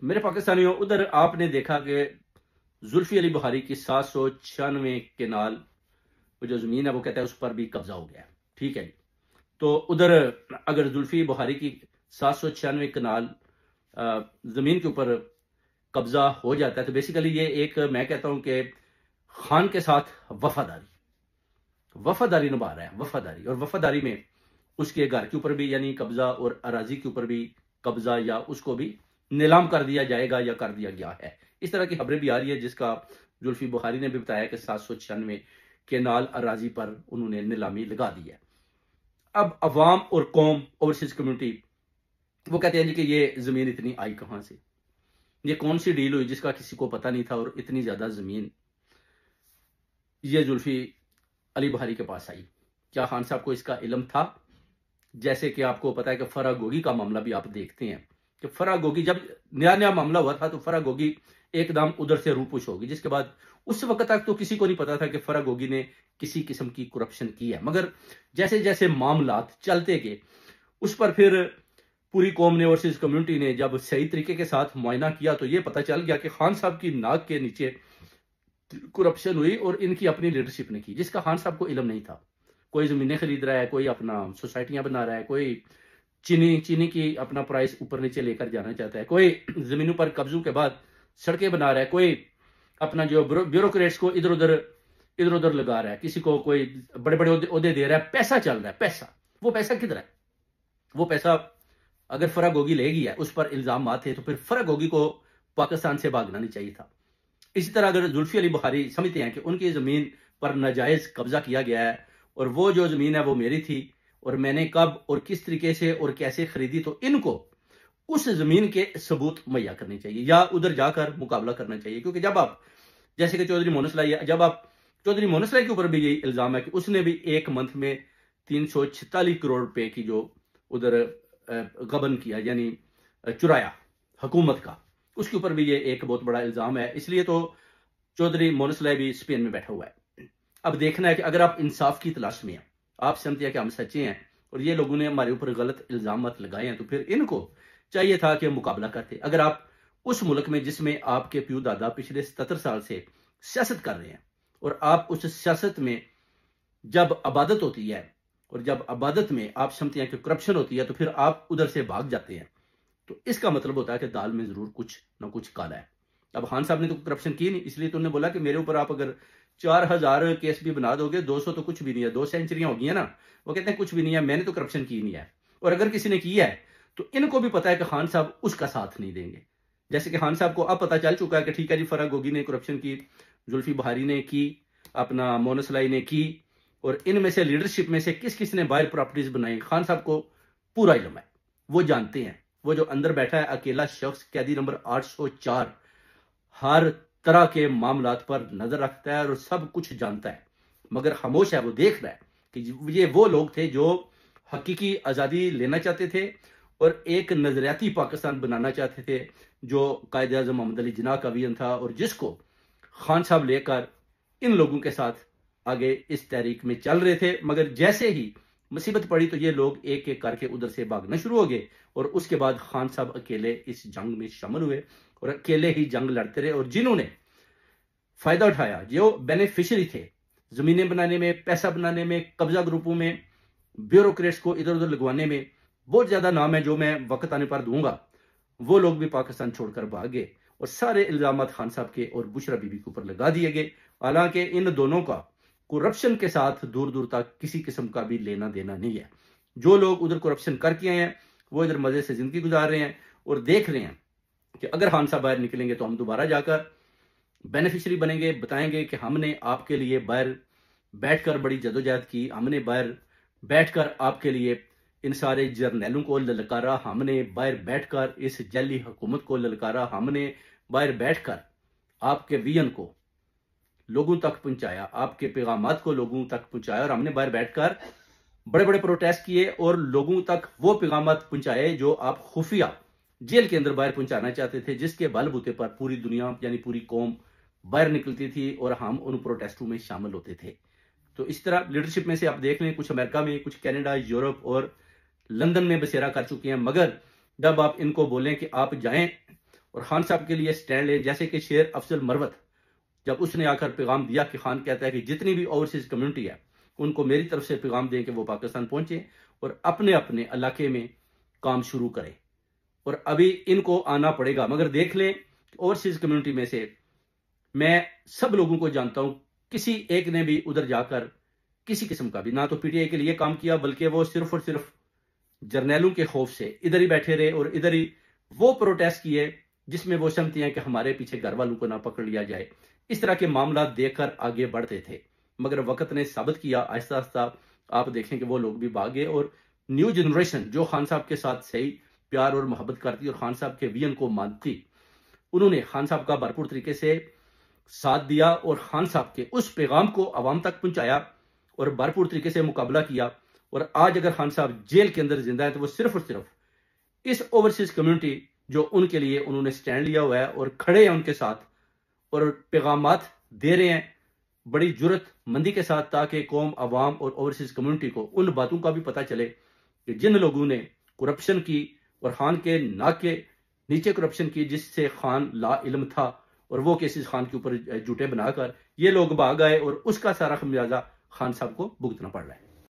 मेरे पाकिस्तानियों, उधर आपने देखा कि जुल्फी अली बुखारी की 796 केनाल वो जो जमीन है वो कहता है उस पर भी कब्जा हो गया है। ठीक है जी। तो उधर अगर जुल्फी बुखारी की 796 कनाल जमीन के ऊपर कब्जा हो जाता है तो बेसिकली ये एक, मैं कहता हूं कि खान के साथ वफादारी निभा रहा है, वफादारी। और वफादारी में उसके घर के ऊपर भी यानी कब्जा और अराजी के ऊपर भी कब्जा, या उसको भी नीलाम कर दिया जाएगा या कर दिया गया है। इस तरह की खबरें भी आ रही है, जिसका जुल्फी बुखारी ने भी बताया कि 796 केनाल अराजी पर उन्होंने नीलामी लगा दी है। अब अवाम और कौम, ओवरसीज कम्युनिटी, वो कहते हैं जी कि ये जमीन इतनी आई कहां से, ये कौन सी डील हुई जिसका किसी को पता नहीं था और इतनी ज्यादा जमीन ये जुल्फी अली बुखारी के पास आई। क्या खान साहब को इसका इल्म था? जैसे कि आपको पता है कि फरा गोगी का मामला भी आप देखते हैं कि फरा गोगी जब नया नया मामला हुआ था तो फरा गोगी एकदम उधर से रूपुश होगी, जिसके बाद उस वक्त तक तो किसी को नहीं पता था कि फरा गोगी ने किसी किस्म की करप्शन की है। मगर जैसे जैसे मामलात चलते गए उस पर फिर पूरी कौम ने, ओवरसीज कम्युनिटी ने जब सही तरीके के साथ मुआयना किया तो ये पता चल गया कि खान साहब की नाक के नीचे करप्शन हुई और इनकी अपनी लीडरशिप ने की, जिसका खान साहब को इल्म नहीं था। कोई जमीनें खरीद रहा है, कोई अपना सोसाइटियां बना रहा है, कोई चीनी की अपना प्राइस ऊपर नीचे लेकर जाना चाहता है, कोई जमीनों पर कब्जों के बाद सड़कें बना रहा है, कोई अपना जो ब्यूरोक्रेट्स को इधर उधर लगा रहा है, किसी को कोई बड़े बड़े ओहदे दे रहा है, पैसा चल रहा है। पैसा, वो पैसा किधर है? वो पैसा अगर फरा गोगी ले गया, उस पर इल्जाम आते तो फिर फरा गोगी को पाकिस्तान से भागना नहीं चाहिए था। इसी तरह अगर जुल्फी अली बुखारी समझते हैं कि उनकी जमीन पर नाजायज कब्जा किया गया है और वो जो जमीन है वो मेरी थी और मैंने कब और किस तरीके से और कैसे खरीदी, तो इनको उस जमीन के सबूत मुहैया करने चाहिए या उधर जाकर मुकाबला करना चाहिए। क्योंकि जब आप, जैसे कि चौधरी मोहन सलाई, जब आप चौधरी मोहन सलाई के ऊपर भी यही इल्जाम है कि उसने भी एक मंथ में 346 करोड़ रुपए की जो उधर गबन किया, यानी चुराया हुकूमत का, उसके ऊपर भी ये एक बहुत बड़ा इल्जाम है। इसलिए तो चौधरी मोहन सलाई भी स्पेन में बैठा हुआ है। अब देखना है कि अगर आप इंसाफ की तलाश में हैं, आप समझते हैं कि हम सच्चे हैं और ये लोगों ने हमारे ऊपर गलत इल्जाम लगाए हैं, तो फिर इनको चाहिए था कि मुकाबला करते। अगर आप उस मुल्क में जिसमें आपके प्यू दादा पिछले 77 साल से सियासत कर रहे हैं और आप उस सियासत में जब अबादत होती है और जब अबादत में आप समझते हैं कि करप्शन होती है, तो फिर आप उधर से भाग जाते हैं, तो इसका मतलब होता है कि दाल में जरूर कुछ ना कुछ काला है। अब खान साहब ने तो करप्शन की नहीं, इसलिए तो उन्होंने बोला कि मेरे ऊपर आप अगर 4000 केस भी बना दोगे, 200 तो कुछ भी नहीं है, 2 सेंचुरियां हो गई है ना। वो कहते हैं कुछ भी नहीं है, मैंने तो करप्शन की नहीं है। और अगर किसी ने किया है तो इनको भी पता है कि खान साहब उसका साथ नहीं देंगे। जैसे कि खान साहब को अब पता चल चुका है कि ठीक है जी, फरा गोगी ने करप्शन की, जुल्फी बुखारी ने की, अपना मोहन सलाई ने की, और इनमें से लीडरशिप में से किस किस ने बाहर प्रॉपर्टीज बनाई, खान साहब को पूरा इल्म है, वो जानते हैं। वो जो अंदर बैठा है अकेला शख्स, कैदी नंबर 804, हर तरह के मामलात पर नजर रखता है और सब कुछ जानता है, मगर खामोश है। वो देख रहा है कि ये वो लोग थे जो हकीकी आज़ादी लेना चाहते थे और एक नजरियाती पाकिस्तान बनाना चाहते थे, जो कायदे आज़म मोहम्मद अली जिन्ना का विजन था और जिसको खान साहब लेकर इन लोगों के साथ आगे इस तहरीक में चल रहे थे। मगर जैसे ही मुसीबत पड़ी तो ये लोग एक एक करके उधर से भागना शुरू हो गए और उसके बाद खान साहब अकेले इस जंग में शामिल हुए और अकेले ही जंग लड़ते रहे। और जिन्होंने फायदा उठाया, जो बेनिफिशियरी थे जमीनें बनाने में, पैसा बनाने में, कब्जा ग्रुपों में, ब्यूरोक्रेट्स को इधर उधर लगवाने में, बहुत ज्यादा नाम है जो मैं वक्त आने पर दूंगा, वो लोग भी पाकिस्तान छोड़कर भाग गए और सारे इल्जाम खान साहब के और बुशरा बीबी के ऊपर लगा दिए गए। हालांकि इन दोनों का करप्शन के साथ दूर दूर तक किसी किस्म का भी लेना देना नहीं है। जो लोग उधर करप्शन करके आए हैं वो इधर मजे से जिंदगी गुजार रहे हैं और देख रहे हैं कि अगर खान साहब बाहर निकलेंगे तो हम दोबारा जाकर बेनिफिशियरी बनेंगे, बताएंगे कि हमने आपके लिए बाहर बैठकर बड़ी जदोजहद की, हमने बाहर बैठकर आपके लिए इन सारे जर्नैलों को ललकारा, हमने बाहर बैठकर इस जैली हुकूमत को ललकारा, हमने बाहर बैठकर आपके विजन को लोगों तक पहुंचाया, आपके पैगामात को लोगों तक पहुंचाया, और हमने बाहर बैठकर बड़े बड़े प्रोटेस्ट किए और लोगों तक वो पैगामात पहुंचाए जो आप खुफिया जेल के अंदर बाहर पहुंचाना चाहते थे, जिसके बलबूते पर पूरी दुनिया यानी पूरी कौम बाहर निकलती थी और हम उन प्रोटेस्टों में शामिल होते थे। तो इस तरह लीडरशिप में से आप देख लें, कुछ अमेरिका में, कुछ कनाडा, यूरोप और लंदन में बसेरा कर चुके हैं। मगर जब आप इनको बोलें कि आप जाएं और खान साहब के लिए स्टैंड लें। जैसे कि शेर अफजल मरवत, जब उसने आकर पैगाम दिया कि खान कहता है कि जितनी भी ओवरसीज कम्युनिटी है उनको मेरी तरफ से पैगाम दें कि वो पाकिस्तान पहुंचे और अपने अपने इलाके में काम शुरू करें। और अभी इनको आना पड़ेगा, मगर देख लें ओवरसीज कम्युनिटी में से मैं सब लोगों को जानता हूं, किसी एक ने भी उधर जाकर किसी किस्म का भी ना तो पीटीआई के लिए काम किया, बल्कि वो सिर्फ और सिर्फ जर्नैलों के खौफ से इधर ही बैठे रहे और इधर ही वो प्रोटेस्ट किए जिसमें वो समझते हैं कि हमारे पीछे घर वालों को ना पकड़ लिया जाए। इस तरह के मामला देखकर आगे बढ़ते थे, मगर वक्त ने साबित किया आहिस्ता आहिस्ता आप देखें कि वो लोग भी भागे और न्यू जनरेशन जो खान साहब के साथ सही प्यार और मोहब्बत करती और खान साहब के विजन को मानती, उन्होंने खान साहब का भरपूर तरीके से साथ दिया और खान साहब के उस पैगाम को आवाम तक पहुंचाया और भरपूर तरीके से मुकाबला किया। और आज अगर खान साहब जेल के अंदर जिंदा है तो वो सिर्फ और सिर्फ इस ओवरसीज कम्युनिटी जो उनके लिए उन्होंने स्टैंड लिया हुआ है और खड़े हैं उनके साथ और पैगामात दे रहे हैं बड़ी जुर्रत मंदी के साथ, ताकि कौम, अवाम और ओवरसीज कम्युनिटी को उन बातों का भी पता चले कि जिन लोगों ने करप्शन की और खान के नाक के नीचे करप्शन की, जिससे खान ला इल्म था और वो केसेस खान के ऊपर झूठे बनाकर ये लोग भाग आए और उसका सारा खमियाजा खान साहब को भुगतना पड़ रहा है।